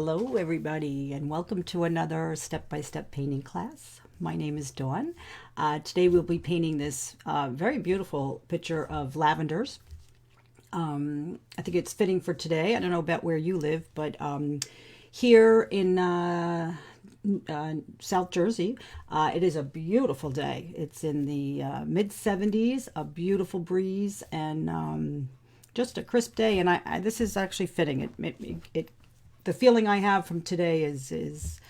Hello everybody, and welcome to another step-by-step painting class. My name is Dawn. Today we'll be painting this very beautiful picture of lavenders. I think it's fitting for today. I don't know about where you live, but here in South Jersey, it is a beautiful day. It's in the mid 70s, a beautiful breeze, and just a crisp day. And this is actually fitting. The feeling I have from today is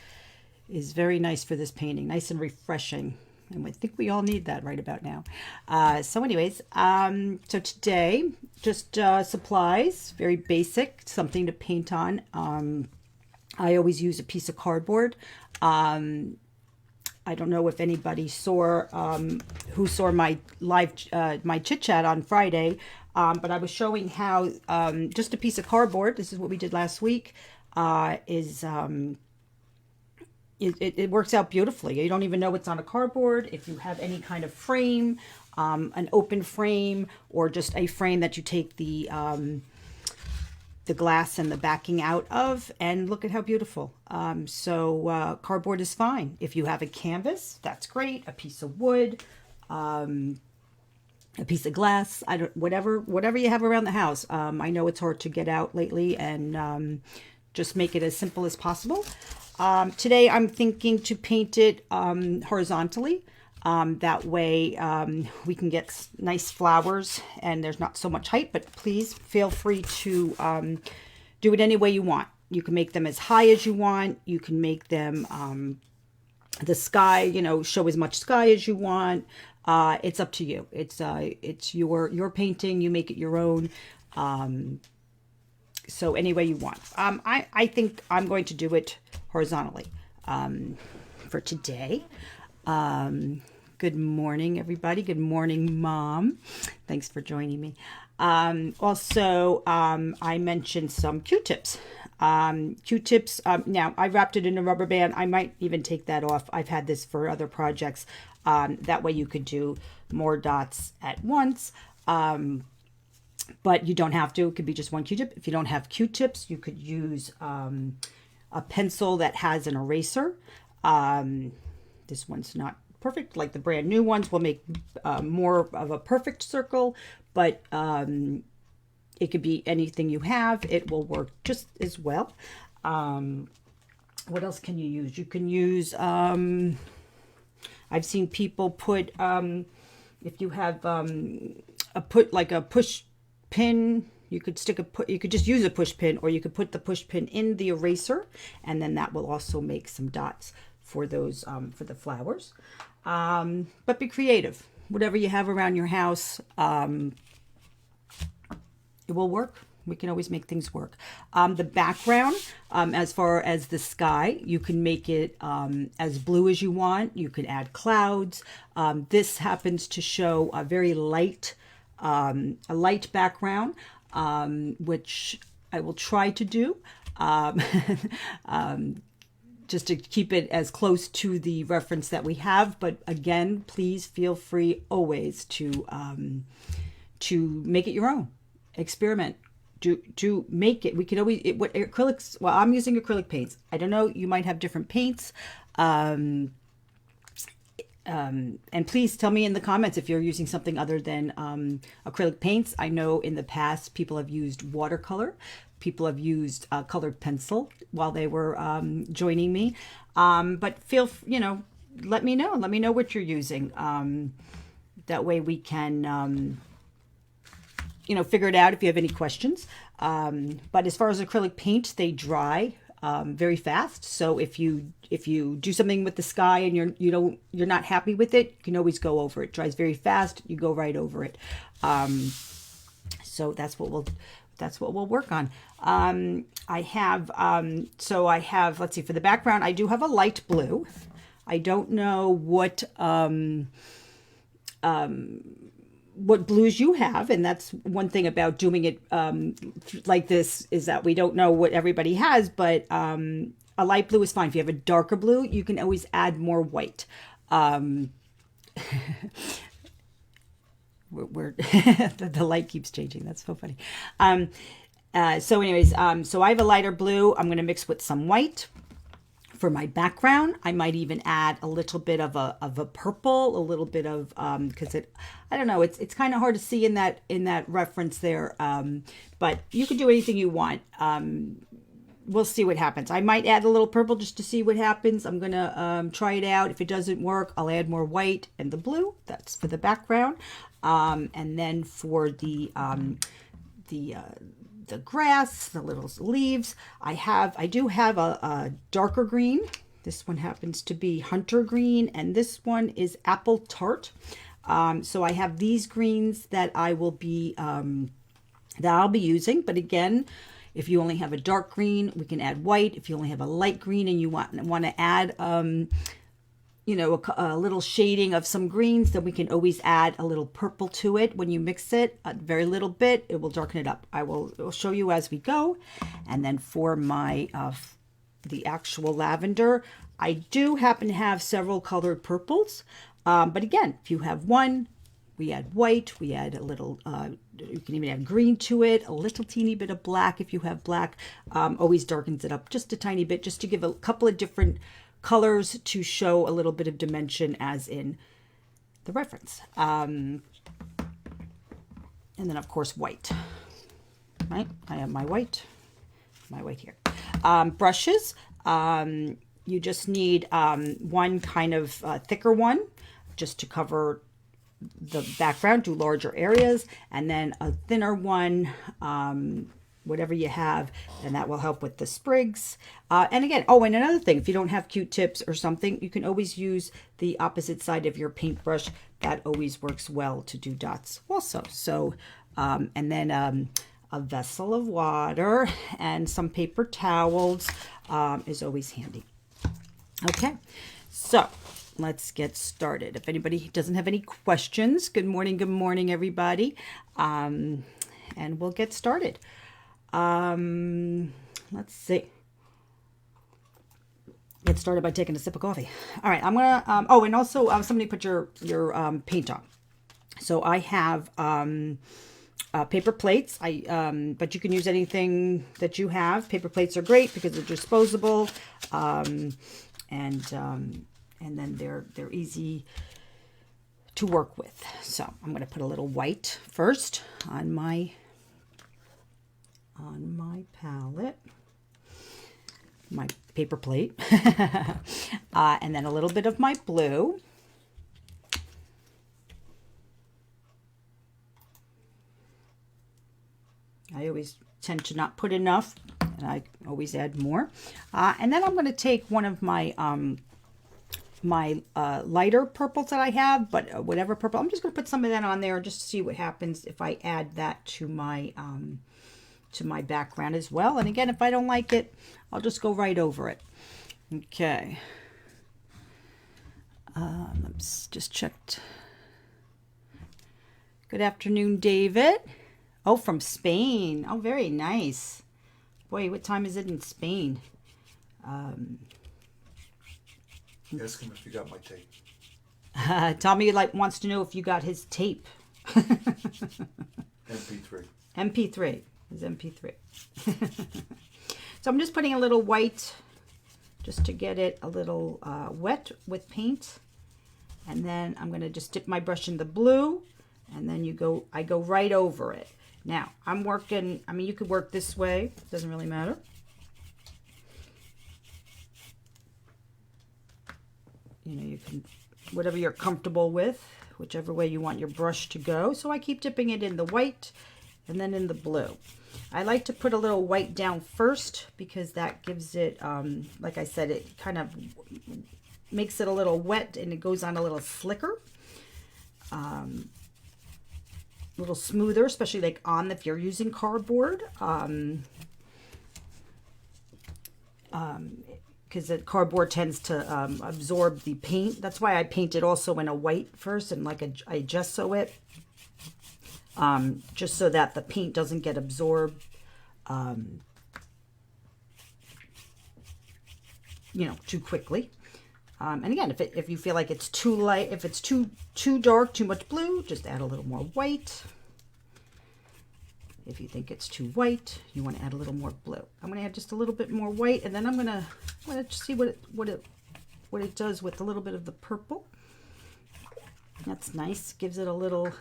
very nice for this painting, nice and refreshing. And I think we all need that right about now. So today, just supplies, very basic, something to paint on. I always use a piece of cardboard. I don't know if anybody saw, who saw my live, my chit chat on Friday, but I was showing how just a piece of cardboard, this is what we did last week, it works out beautifully. You don't even know it's on a cardboard. If you have any kind of frame, an open frame, or just a frame that you take the glass and the backing out of, and look at how beautiful. Cardboard is fine. If you have a canvas, that's great. A piece of wood, a piece of glass, whatever you have around the house. I know it's hard to get out lately, and just make it as simple as possible. Today I'm thinking to paint it horizontally. That way we can get nice flowers and there's not so much height, but please feel free to do it any way you want. You can make them as high as you want. You can make them the sky, show as much sky as you want. It's up to you. It's your painting. You make it your own. So any way you want. I think I'm going to do it horizontally for today. Good morning, everybody. Good morning, Mom. Thanks for joining me. Also, I mentioned some Q-tips. Q-tips, now I wrapped it in a rubber band. I might even take that off. I've had this for other projects. That way you could do more dots at once. But you don't have to. It could be just one Q-tip. If you don't have Q-tips, you could use a pencil that has an eraser. This one's not perfect. Like the brand new ones will make more of a perfect circle, but it could be anything you have. It will work just as well. What else can you use? You can use, I've seen people put, if you have a push pin, you could you could just use a push pin, or you could put the push pin in the eraser, and then that will also make some dots for those for the flowers. But be creative. Whatever you have around your house, it will work. We can always make things work. The background, as far as the sky, you can make it as blue as you want. You can add clouds. This happens to show a very light a light background, which I will try to do, just to keep it as close to the reference that we have. But again, please feel free always to make it your own. Experiment. To make it. We can always, what acrylics, well, I'm using acrylic paints. I don't know, you might have different paints. And please tell me in the comments if you're using something other than acrylic paints. I know in the past people have used watercolor. People have used colored pencil while they were joining me. But let me know. Let me know what you're using. That way we can, figure it out if you have any questions. But as far as acrylic paint, they dry very fast. So if you do something with the sky and you're not happy with it, you can always go over it. It dries very fast. You go right over it. So that's what we'll work on. I have let's see, for the background, I do have a light blue. I don't know what blues you have, and that's one thing about doing it like this, is that we don't know what everybody has, but a light blue is fine. If you have a darker blue, you can always add more white. The light keeps changing. That's so funny. So anyways, so I have a lighter blue. I'm going to mix with some white. For my background, I might even add a little bit of a purple, a little bit of because I don't know, it's kind of hard to see in that reference there, but you can do anything you want. We'll see what happens. I might add a little purple just to see what happens. I'm gonna try it out. If it doesn't work, I'll add more white and the blue. That's for the background, and then for the grass, the little leaves, I do have a darker green. This one happens to be hunter green, and this one is apple tart. So I have these greens that I'll be using. But again, if you only have a dark green, we can add white. If you only have a light green and you want to add you know, a little shading of some greens, then we can always add a little purple to it. When you mix it a very little bit, it will darken it up. I'll show you as we go. And then for my the actual lavender, I do happen to have several colored purples, but again, if you have one, we add white, we add a little you can even add green to it, a little teeny bit of black if you have black. Always darkens it up just a tiny bit, just to give a couple of different colors to show a little bit of dimension as in the reference. And then of course white, right? I have my white here. Brushes, you just need one kind of thicker one just to cover the background, do larger areas, and then a thinner one, whatever you have, and that will help with the sprigs. And again, oh, and another thing, if you don't have Q-tips or something, you can always use the opposite side of your paintbrush. That always works well to do dots also. So, and then a vessel of water and some paper towels is always handy. Okay, so let's get started. If anybody doesn't have any questions, good morning, everybody. And we'll get started. Let's see. Get started by taking a sip of coffee. All right, I'm gonna. Oh, and also somebody put your paint on. So I have paper plates. But you can use anything that you have. Paper plates are great because they're disposable, and then they're easy to work with. So I'm gonna put a little white first on my palette, my paper plate, and then a little bit of my blue. I always tend to not put enough, and I always add more. And then I'm going to take one of my lighter purples that I have, but whatever purple, I'm just going to put some of that on there just to see what happens if I add that to my background as well. And again, if I don't like it, I'll just go right over it. Okay. Let's just checked. Good afternoon, David. Oh, from Spain. Oh, very nice. Boy, what time is it in Spain? Ask him if you got my tape. Tommy wants to know if you got his tape. MP3. MP3. His MP3. So I'm just putting a little white just to get it a little wet with paint. And then I'm going to just dip my brush in the blue, and then I go right over it. Now, I'm working, I mean, you could work this way. Doesn't really matter. You know, you can, whatever you're comfortable with, whichever way you want your brush to go. So I keep dipping it in the white and then in the blue. I like to put a little white down first because that gives it, like I said, it kind of makes it a little wet and it goes on a little slicker. A little smoother, especially like on if you're using cardboard. Because the cardboard tends to absorb the paint. That's why I paint it also in a white first and I gesso it. Just so that the paint doesn't get absorbed, you know, too quickly. And again, if you feel like it's too light, if it's too dark, too much blue, just add a little more white. If you think it's too white, you want to add a little more blue. I'm going to add just a little bit more white, and then I'm going to see what it does with a little bit of the purple. That's nice. Gives it a little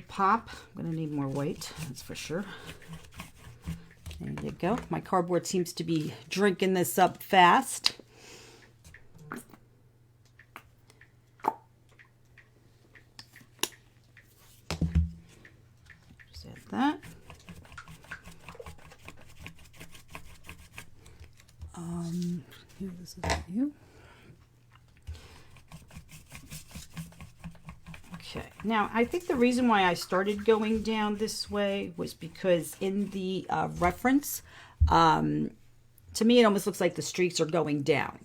pop. I'm going to need more white, that's for sure. There you go. My cardboard seems to be drinking this up fast. Just add that. Here, this is you. Okay, now I think the reason why I started going down this way was because in the reference, to me it almost looks like the streaks are going down,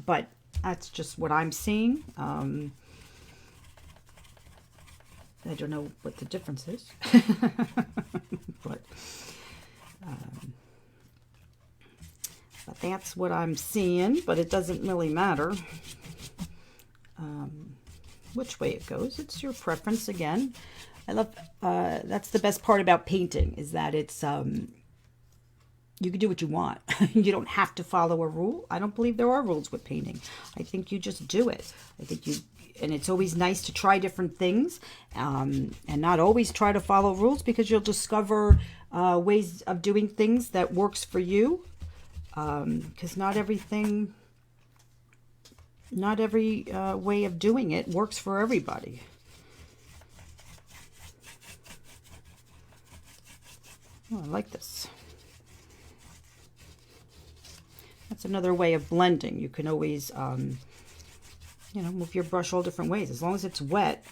but that's just what I'm seeing. I don't know what the difference is, but that's what I'm seeing, but it doesn't really matter which way it goes. It's your preference again. I love, that's the best part about painting, is that it's, you can do what you want. You don't have to follow a rule. I don't believe there are rules with painting. I think you just do it. I think and it's always nice to try different things, and not always try to follow rules, because you'll discover ways of doing things that works for you. Because not every way of doing it works for everybody. Oh, I like this. That's another way of blending. You can always, move your brush all different ways. As long as it's wet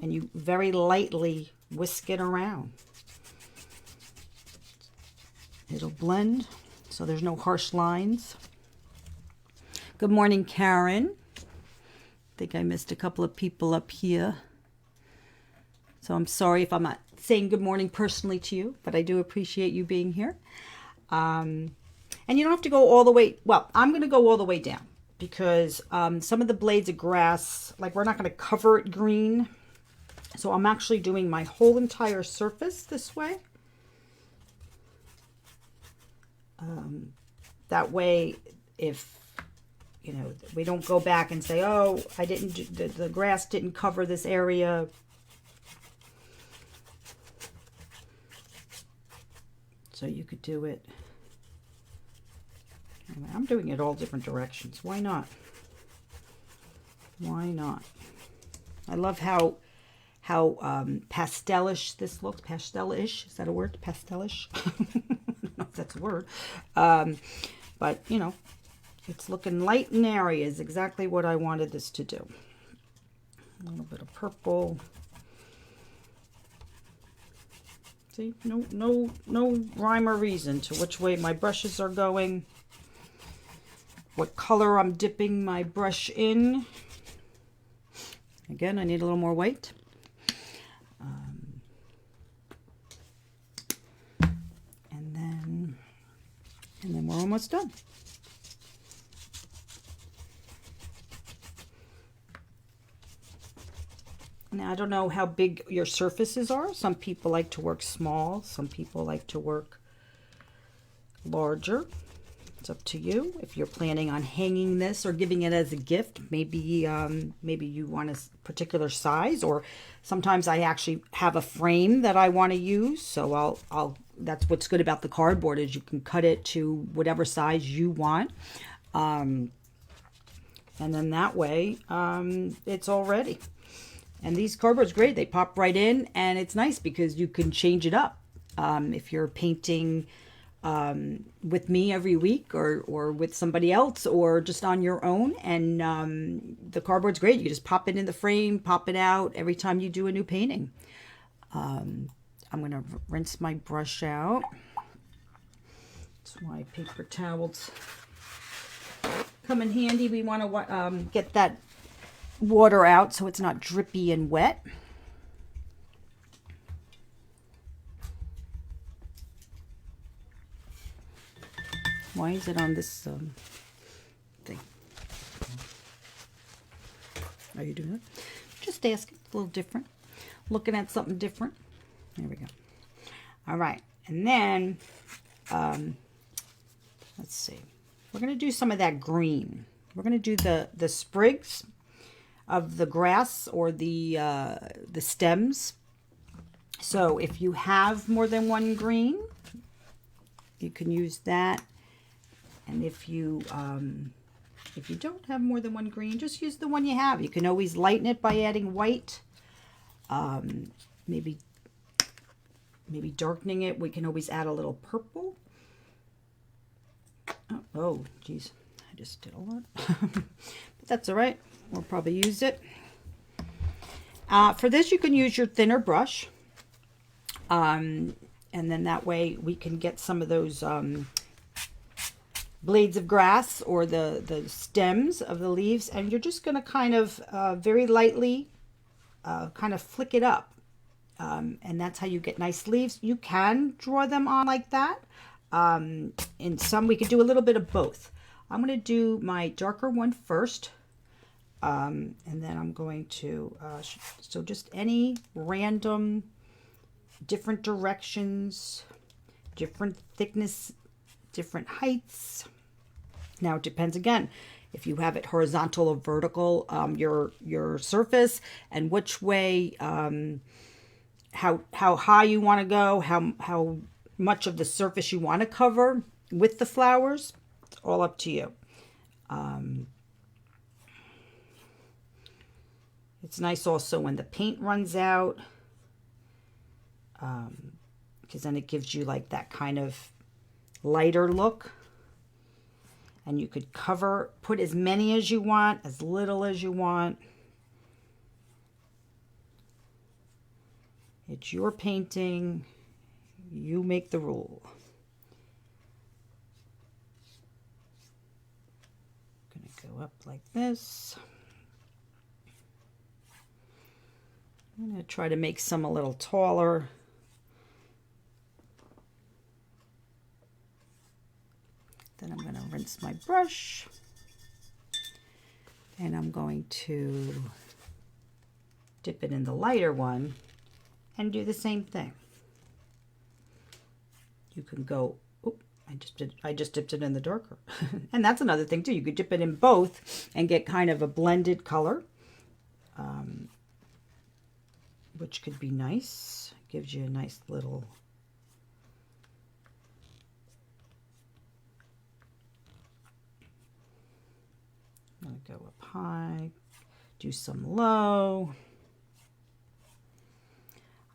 and you very lightly whisk it around, it'll blend. So there's no harsh lines. Good morning, Karen. I think I missed a couple of people up here. So I'm sorry if I'm not saying good morning personally to you, but I do appreciate you being here. And you don't have to go all the way. Well, I'm going to go all the way down, because some of the blades of grass, like, we're not going to cover it green. So I'm actually doing my whole entire surface this way. That way, if, we don't go back and say, oh, I didn't do, the grass didn't cover this area. So you could do it. Anyway, I'm doing it all different directions. Why not? Why not? I love how pastelish this looks. Pastelish, is that a word? Pastelish. I don't know if that's a word. But it's looking light and airy, is exactly what I wanted this to do. A little bit of purple. See, no rhyme or reason to which way my brushes are going, what color I'm dipping my brush in. Again, I need a little more white. And then we're almost done. Now, I don't know how big your surfaces are. Some people like to work small. Some people like to work larger. It's up to you. If you're planning on hanging this or giving it as a gift, maybe you want a particular size, or sometimes I actually have a frame that I want to use. So that's what's good about the cardboard, is you can cut it to whatever size you want. And then that way, it's all ready. And these cardboard's great. They pop right in, and it's nice because you can change it up. If you're painting with me every week, or with somebody else, or just on your own, and the cardboard's great. You just pop it in the frame, pop it out every time you do a new painting. I'm going to rinse my brush out. That's why paper towels come in handy. We want to get that water out so it's not drippy and wet. Why is it on this thing? Are you doing it? Just asking. It's a little different. looking at something different. There we go. All right. And then, let's see. We're going to do some of that green. We're going to do the sprigs of the grass or the stems. So if you have more than one green, you can use that. And if you don't have more than one green, just use the one you have. You can always lighten it by adding white. Maybe darkening it. We can always add a little purple. Oh, geez. I just did a lot. But that's all right. We'll probably use it. For this, you can use your thinner brush. And then that way we can get some of those blades of grass or the stems of the leaves. And you're just going to kind of very lightly kind of flick it up. And that's how you get nice leaves. You can draw them on like that. In some, we could do a little bit of both. I'm going to do my darker one first. And then I'm going to, so just any random, different directions, different thickness, different heights. Now it depends again, if you have it horizontal or vertical, your surface, and which way, how high you want to go, how much of the surface you want to cover with the flowers. It's all up to you. It's nice also when the paint runs out, because then it gives you like that kind of lighter look. And you could put as many as you want, as little as you want. It's your painting. You make the rule. I'm going to go up like this. I'm going to try to make some a little taller. Then I'm going to rinse my brush. And I'm going to dip it in the lighter one and do the same thing. You can go, oh, I just dipped it in the darker. And that's another thing too. You could dip it in both and get kind of a blended color, which could be nice. Gives you a nice little I'm going to go up high, do some low.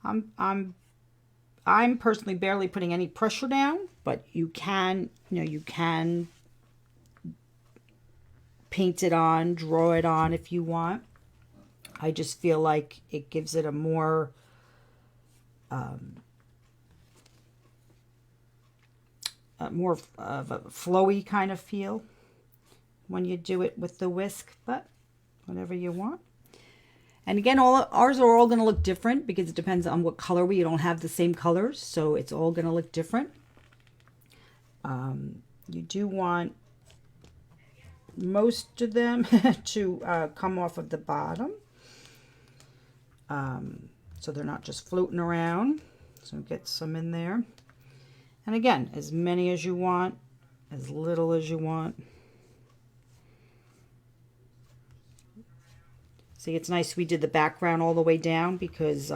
I'm personally barely putting any pressure down, but you can, you can paint it on, draw it on if you want. I just feel like it gives it a more more of a flowy kind of feel when you do it with the whisk, but whatever you want. And again, ours are all going to look different because it depends on what color we don't have the same colors, so it's all going to look different. You do want most of them to come off of the bottom, so they're not just floating around. So get some in there. And again, as many as you want, as little as you want. See, it's nice we did the background all the way down because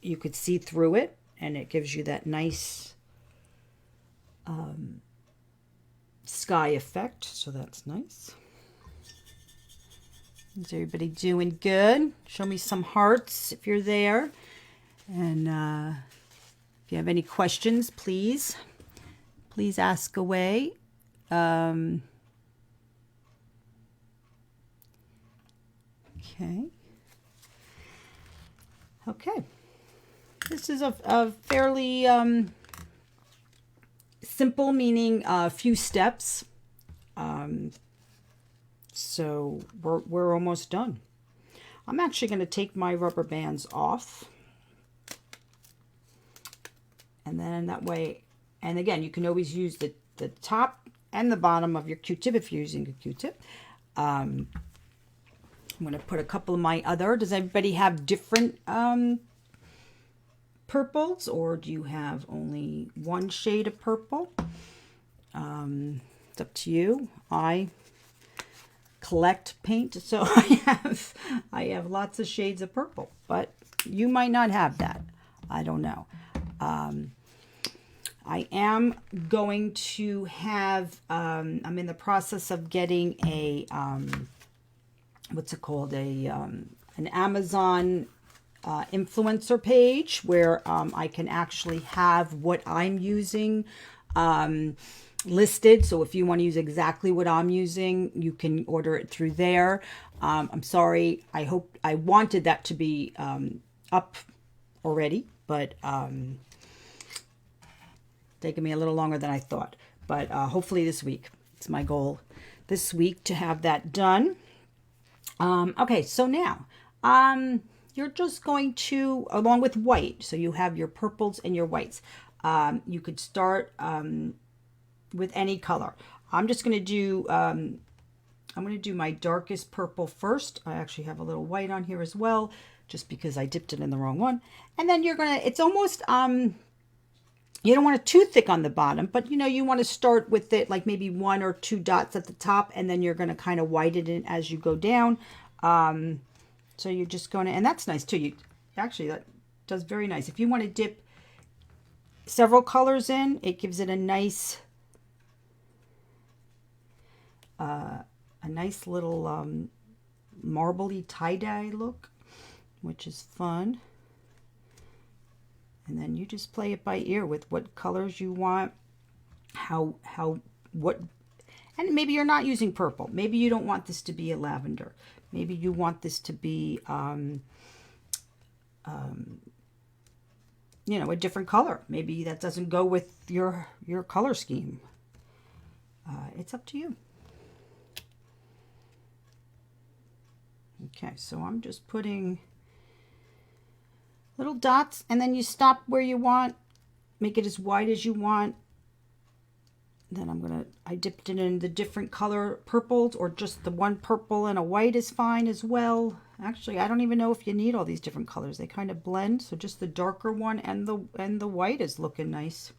you could see through it, and it gives you that nice sky effect. So that's nice. Is everybody doing good? Show me some hearts if you're there. And if you have any questions, please ask away. Okay. This is a fairly simple, meaning a few steps. So we're almost done. I'm actually going to take my rubber bands off. And then that way, and again, you can always use the top and the bottom of your Q-tip if you're using a Q-tip. I'm going to put a couple of my other. Does everybody have different purples, or do you have only one shade of purple? It's up to you. I collect paint, so I have lots of shades of purple, but you might not have that. I don't know. I am going to have, I'm in the process of getting a, what's it called? An Amazon influencer page where I can actually have what I'm using listed. So if you want to use exactly what I'm using, you can order it through there. I'm sorry. I wanted that to be up already, but taking me a little longer than I thought. But hopefully this week. It's my goal this week to have that done. Okay, so now you're just going to, along with white, so you have your purples and your whites. You could start with any color. I'm just going to do, I'm going to do my darkest purple first. I actually have a little white on here as well, just because I dipped it in the wrong one. And then you're going to, it's almost, you don't want it too thick on the bottom, but you know, you want to start with it like maybe 1 or 2 dots at the top, and then you're going to kind of whiten it as you go down. So you're just going to, and that's nice too. Actually, that does very nice. If you want to dip several colors in, it gives it a nice little marbly tie-dye look, which is fun. And then you just play it by ear with what colors you want, what, and maybe you're not using purple. Maybe you don't want this to be a lavender. Maybe you want this to be, you know, a different color. Maybe that doesn't go with your color scheme. It's up to you. Okay, so I'm just putting little dots, and then you stop where you want. Make it as wide as you want. Then I dipped it in the different color purples, or just the one purple and a white is fine as well. Actually, I don't even know if you need all these different colors. They kind of blend, so just the darker one and the white is looking nice.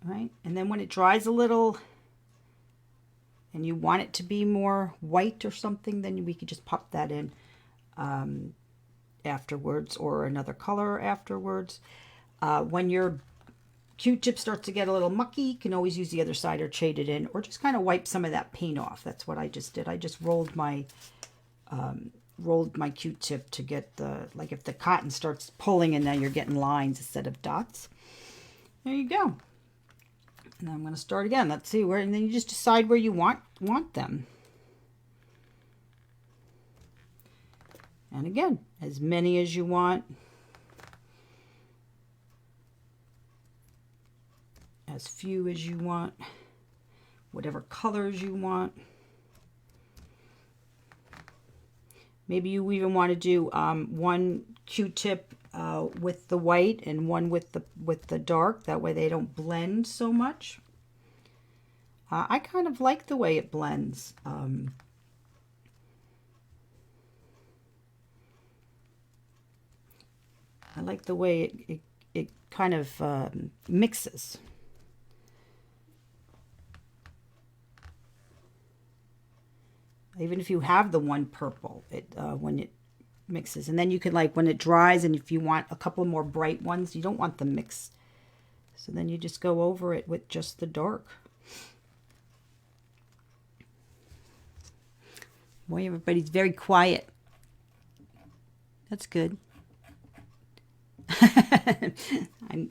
All right, and then when it dries a little and you want it to be more white or something, then we could just pop that in afterwards, or another color afterwards. When your Q-tip starts to get a little mucky, you can always use the other side or shade it in, or just kind of wipe some of that paint off. That's what I just did. I just rolled my Q-tip to get the, like if the cotton starts pulling and now you're getting lines instead of dots. There you go. And I'm going to start again. Let's see where, and then you just decide where you want them. And again, as many as you want. As few as you want. Whatever colors you want. Maybe you even want to do one Q-tip with the white and one with the dark. That way they don't blend so much. I kind of like the way it blends. I like the way it kind of mixes. Even if you have the one purple, when it mixes. And then you can, like, when it dries, and if you want a couple more bright ones, you don't want them mixed. So then you just go over it with just the dark. Boy, everybody's very quiet. That's good.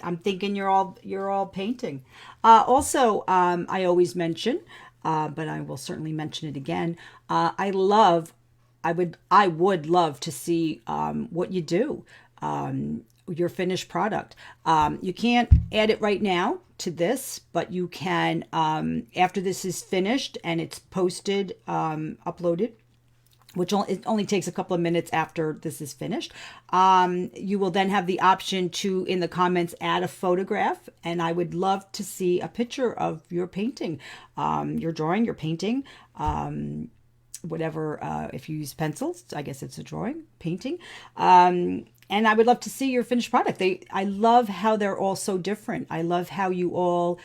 I'm thinking you're all painting. Also, I always mention, but I will certainly mention it again. I would love to see what you do, your finished product. You can't add it right now to this, but you can, after this is finished and it's posted, uploaded, which it only takes a couple of minutes after this is finished. You will then have the option to, in the comments, add a photograph, and I would love to see a picture of your painting, your drawing, your painting, whatever. If you use pencils, I guess it's a drawing, painting. And I would love to see your finished product. I love how they're all so different. I love how you all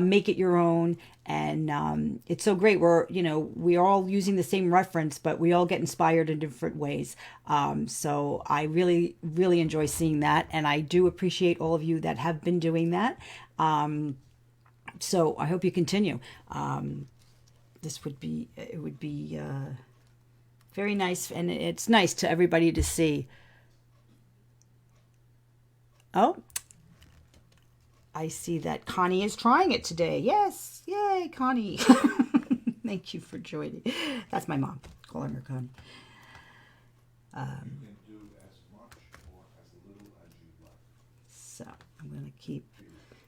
make it your own. And it's so great. We're all using the same reference, but we all get inspired in different ways. So I really, really enjoy seeing that. And I do appreciate all of you that have been doing that. So I hope you continue. It would be very nice. And it's nice to everybody to see. Oh, I see that Connie is trying it today. Yes. Yay, Connie. Thank you for joining. That's my mom. Calling her Connie. You can do as much or as little as you like. So I'm going to keep.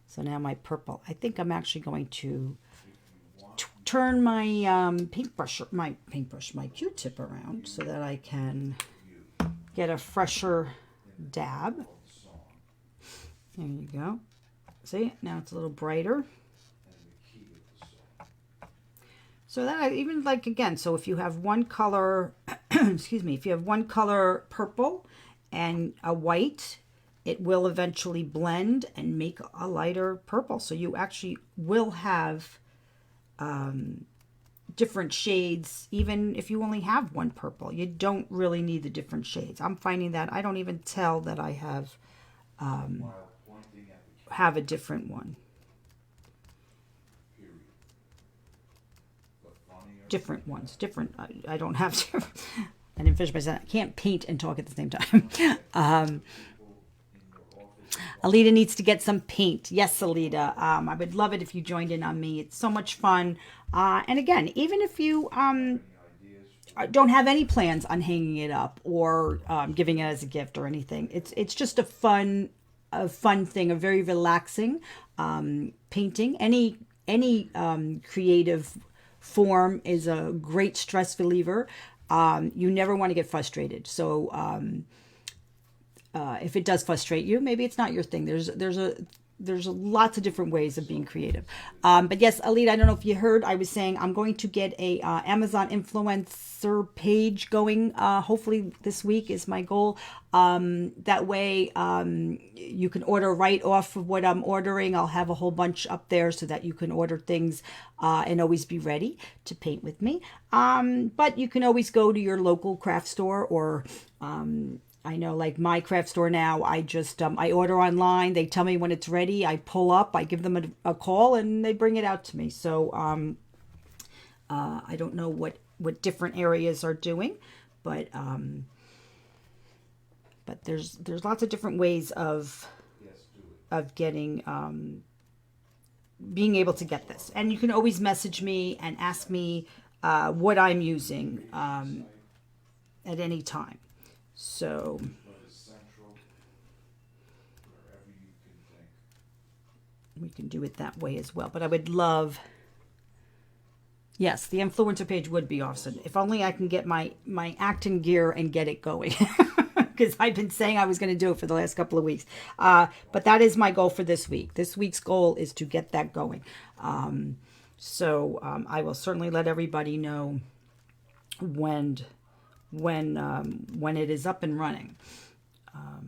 So now my purple. I think I'm actually going to turn my my Q-tip around so that I can get a fresher dab. There you go. See, now it's a little brighter. So that even like, again, so if you have one color, excuse me, if you have one color purple and a white, it will eventually blend and make a lighter purple. So you actually will have different shades, even if you only have one purple. You don't really need the different shades. I'm finding that I don't even tell that I have a different one. Different ones. Different. I don't have to. I didn't finish my sentence. I can't paint and talk at the same time. Alita needs to get some paint. Yes, Alita. I would love it if you joined in on me. It's so much fun. And again, even if you don't have any plans on hanging it up or giving it as a gift or anything, it's just a fun thing, a very relaxing painting. Any creative form is a great stress reliever. You never want to get frustrated. So if it does frustrate you, maybe it's not your thing. There's lots of different ways of being creative. But yes, Alita, I don't know if you heard, I was saying I'm going to get a Amazon influencer page going. Hopefully this week is my goal. That way you can order right off of what I'm ordering. I'll have a whole bunch up there so that you can order things and always be ready to paint with me. But you can always go to your local craft store or I know, like my craft store now, I just, I order online. They tell me when it's ready. I pull up, I give them a call, and they bring it out to me. So I don't know what different areas are doing, but there's lots of different ways of getting, being able to get this. And you can always message me and ask me what I'm using at any time. So we can do it that way as well. But I would love, yes, the influencer page would be awesome. If only I can get my acting gear and get it going. Because I've been saying I was going to do it for the last couple of weeks. But that is my goal for this week. This week's goal is to get that going. So I will certainly let everybody know when it is up and running. I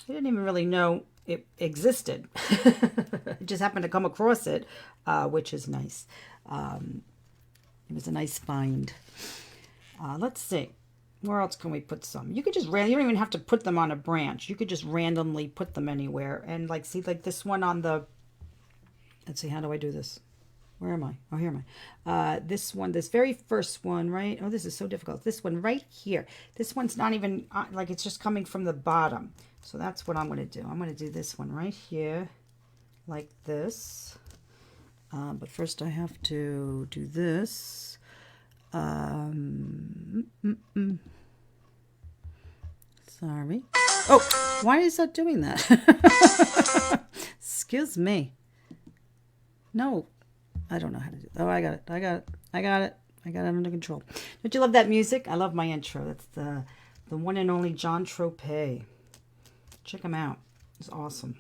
didn't even really know it existed. I just happened to come across it, which is nice. It was a nice find. Let's see. Where else can we put some? You could just you don't even have to put them on a branch. You could just randomly put them anywhere. And like, see, like this one on the, let's see, how do I do this? Where am I? Oh, here am I. This one, this very first one, right? Oh, this is so difficult. This one right here. This one's not even, like it's just coming from the bottom. So that's what I'm going to do. I'm going to do this one right here, like this. But first I have to do this. Sorry. Oh, why is that doing that? Excuse me. No. I don't know how to do it. Oh, I got it. I got it under control. Don't you love that music? I love my intro. That's the one and only John Tropez. Check him out. It's awesome.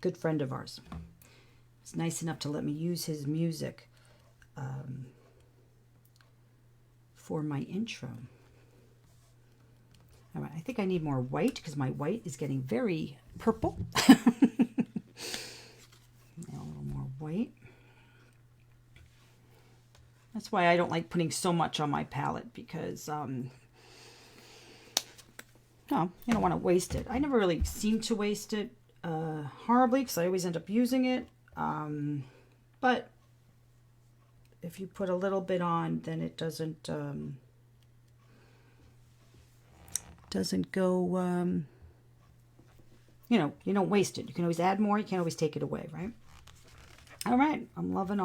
Good friend of ours. It's nice enough to let me use his music for my intro. All right, I think I need more white because my white is getting very purple. A little more white. That's why I don't like putting so much on my palette because, no, you don't want to waste it. I never really seem to waste it horribly because I always end up using it. But if you put a little bit on, then it doesn't go, you know, you don't waste it. You can always add more. You can't always take it away, right? All right. I'm loving.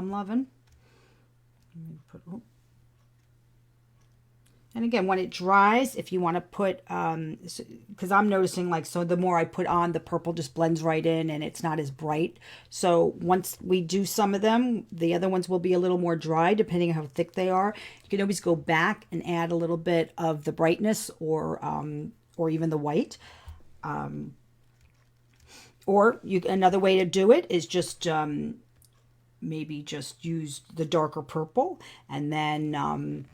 Let me put, oh. And again, when it dries, if you want to put, because I'm noticing like, so the more I put on, the purple just blends right in and it's not as bright. So once we do some of them, the other ones will be a little more dry, depending on how thick they are. You can always go back and add a little bit of the brightness or even the white. Or another way to do it is just, maybe just use the darker purple and then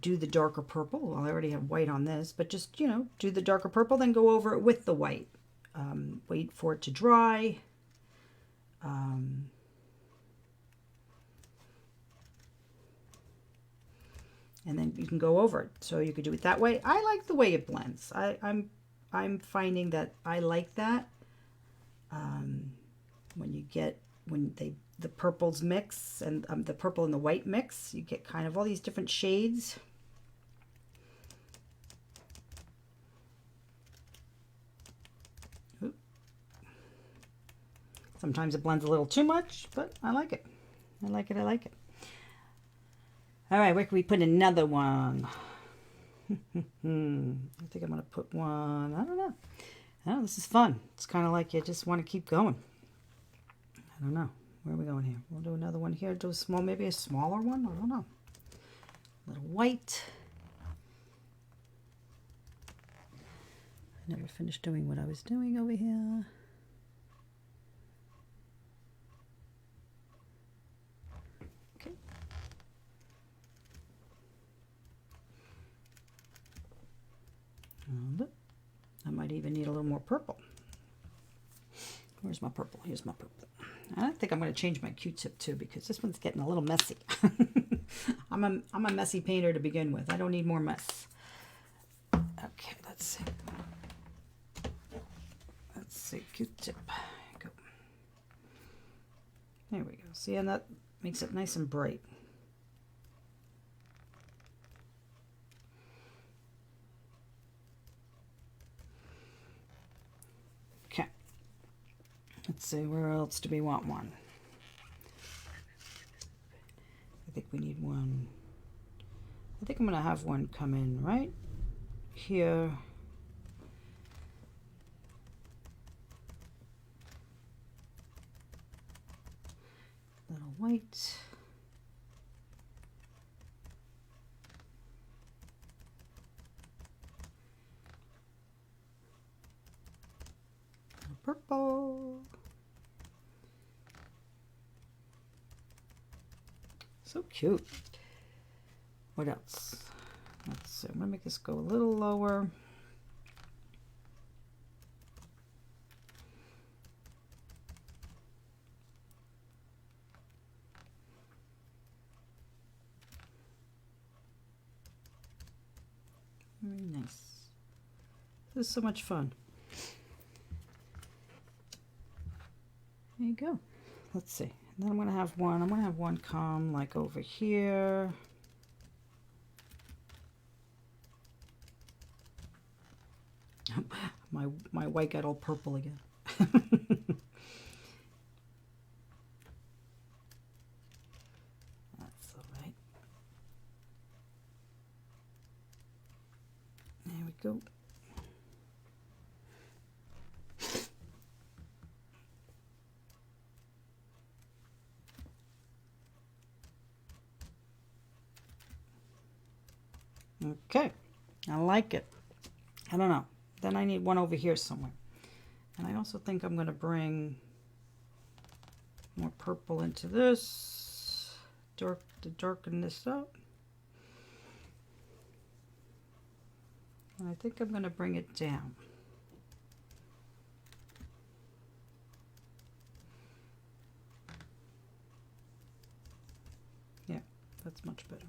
do the darker purple. Well, I already have white on this, but just, you know, do the darker purple, then go over it with the white. Wait for it to dry. And then you can go over it. So you could do it that way. I like the way it blends. I'm finding that I like that. When the purples mix and the purple and the white mix, you get kind of all these different shades. Oop. Sometimes it blends a little too much, but I like it. I like it. All right, where can we put another one? I think I'm going to put one. I don't know. Oh, this is fun. It's kind of like you just want to keep going. I don't know. Where are we going here? We'll do another one here. Do a small, maybe a smaller one. I don't know. A little white. I never finished doing what I was doing over here. Okay. And I might even need a little more purple. Where's my purple? Here's my purple. I think I'm going to change my Q-tip too because this one's getting a little messy. I'm a messy painter to begin with. I don't need more mess. Okay, let's see. Let's see, Q-tip. Go. There we go. See, and that makes it nice and bright. Let's see, where else do we want one? I think we need one. I think I'm going to have one come in right here. Little white. Little purple. So cute. What else? Let's see. I'm going to make this go a little lower. Very nice. This is so much fun. There you go. Let's see. Then I'm going to have one come like over here. My white got all purple again. That's all right. There we go. Okay, I like it. I don't know. Then I need one over here somewhere. And I also think I'm going to bring more purple into this, to darken this up. And I think I'm going to bring it down. Yeah, that's much better.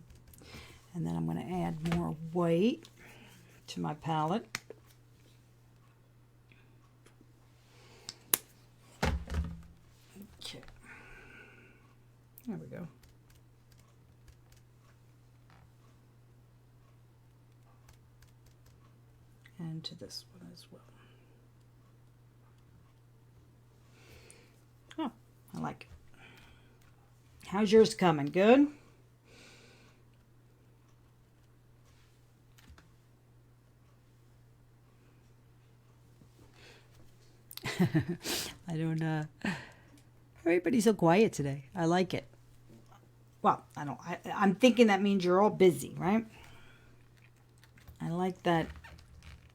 And then I'm going to add more white to my palette. Okay. There we go. And to this one as well. Oh, I like it. How's yours coming? Good? I don't, everybody's so quiet today. I like it. Well, I'm thinking that means you're all busy, right? I like that.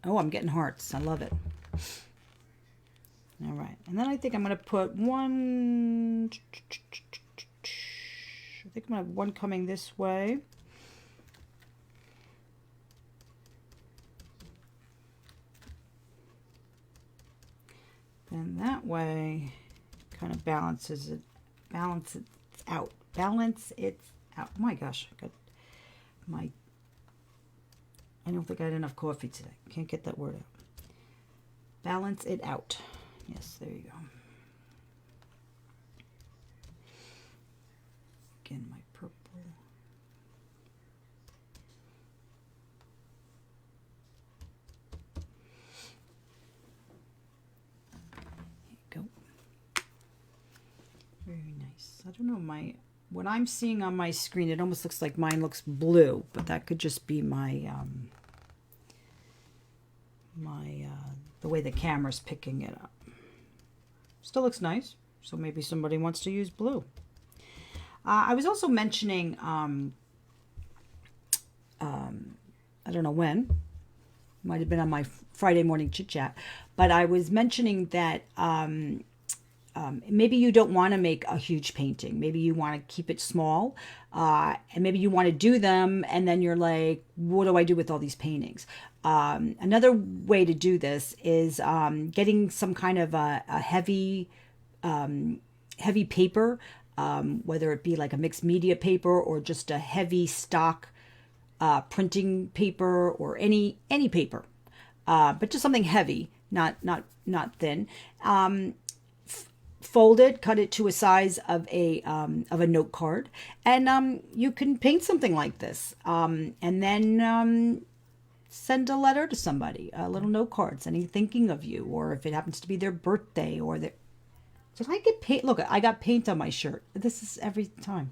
Oh, I'm getting hearts. I love it. All right. And then I think I'm going to put one. I think I'm going to have one coming this way. And that way kind of balances it out. Balance it out. Oh my gosh, I don't think I had enough coffee today. Can't get that word out. Balance it out. Yes, there you go. Again, my purple. There you go. Very nice. I don't know, what I'm seeing on my screen, it almost looks like mine looks blue, but that could just be my the way the camera's picking it up. Still looks nice, so maybe somebody wants to use blue. I was also mentioning, I don't know when, might have been on my Friday morning chit chat, but I was mentioning that maybe you don't want to make a huge painting. Maybe you want to keep it small, and maybe you want to do them, and then you're like, what do I do with all these paintings? Another way to do this is getting some kind of a heavy paper, whether it be like a mixed media paper or just a heavy stock printing paper or any paper, but just something heavy, not thin. Fold it, cut it to a size of a note card, and you can paint something like this, and then send a letter to somebody, a little note card, sending thinking of you, or if it happens to be their birthday or their. Did I get paint? Look, I got paint on my shirt. This is every time.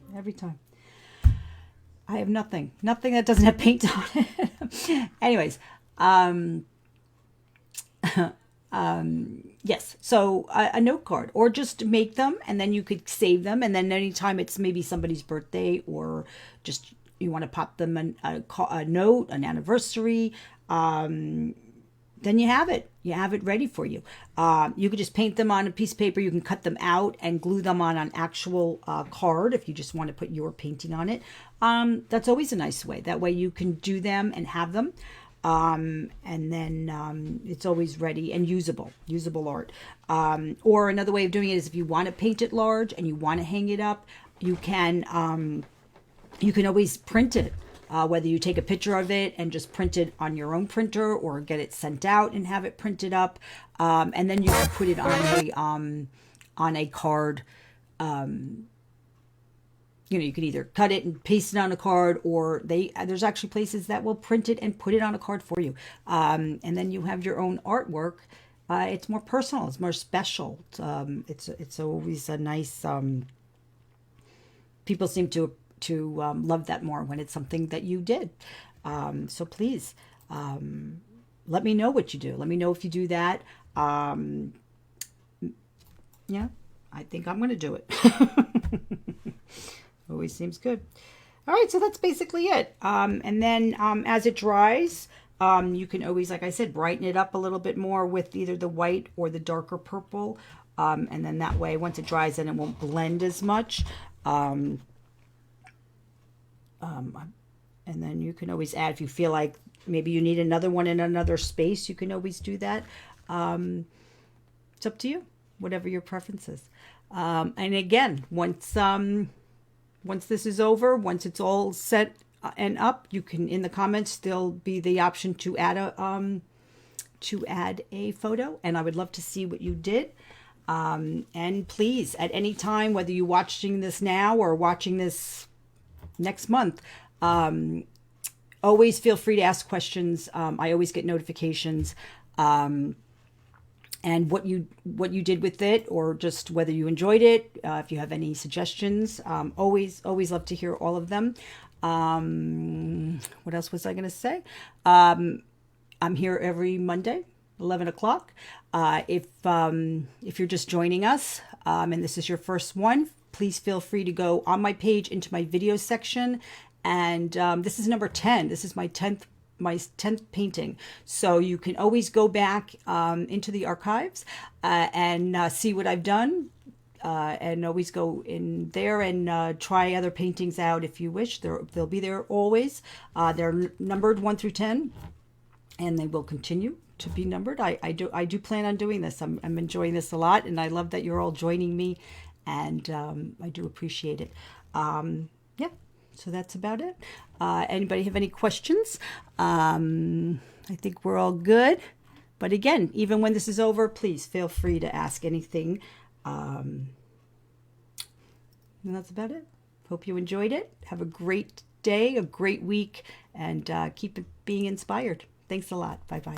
I have nothing that doesn't have paint on it. Anyways, yes, so a note card, or just make them and then you could save them, and then anytime it's maybe somebody's birthday or just you want to pop them a note, an anniversary, then you have it ready for you. You could just paint them on a piece of paper. You can cut them out and glue them on an actual card if you just want to put your painting on it. That's always a nice way. That way you can do them and have them. And then it's always ready and usable art. Or another way of doing it is if you want to paint it large and you want to hang it up, you can always print it, whether you take a picture of it and just print it on your own printer or get it sent out and have it printed up, and then you can put it on a card. You can either cut it and paste it on a card, or there's actually places that will print it and put it on a card for you. And then you have your own artwork. It's more personal. It's more special. It's always a nice. People seem to love that more when it's something that you did. So please, let me know what you do. Let me know if you do that. Yeah, I think I'm going to do it. Always seems good. All right, so that's basically it. And then as it dries, you can always, like I said, brighten it up a little bit more with either the white or the darker purple. And then that way, once it dries, then it won't blend as much. And then you can always add, if you feel like maybe you need another one in another space, you can always do that. It's up to you, whatever your preference is. And again, once this is over, once it's all set and up, you can, in the comments, there'll be the option to add a photo, and I would love to see what you did. And please, at any time, whether you're watching this now or watching this next month, always feel free to ask questions. I always get notifications. And what you did with it, or just whether you enjoyed it, if you have any suggestions, always love to hear all of them. What else was I going to say? I'm here every Monday, 11 o'clock. If you're just joining us, and this is your first one, please feel free to go on my page into my video section. And this is number 10. This is my 10th painting. So you can always go back into the archives and see what I've done, and always go in there and try other paintings out if you wish. They'll be there always. They're numbered 1 through 10, and they will continue to be numbered. I do plan on doing this. I'm enjoying this a lot, and I love that you're all joining me, and I do appreciate it. Yeah. So that's about it. Anybody have any questions? I think we're all good. But again, even when this is over, please feel free to ask anything. And that's about it. Hope you enjoyed it. Have a great day, a great week, and keep being inspired. Thanks a lot. Bye-bye.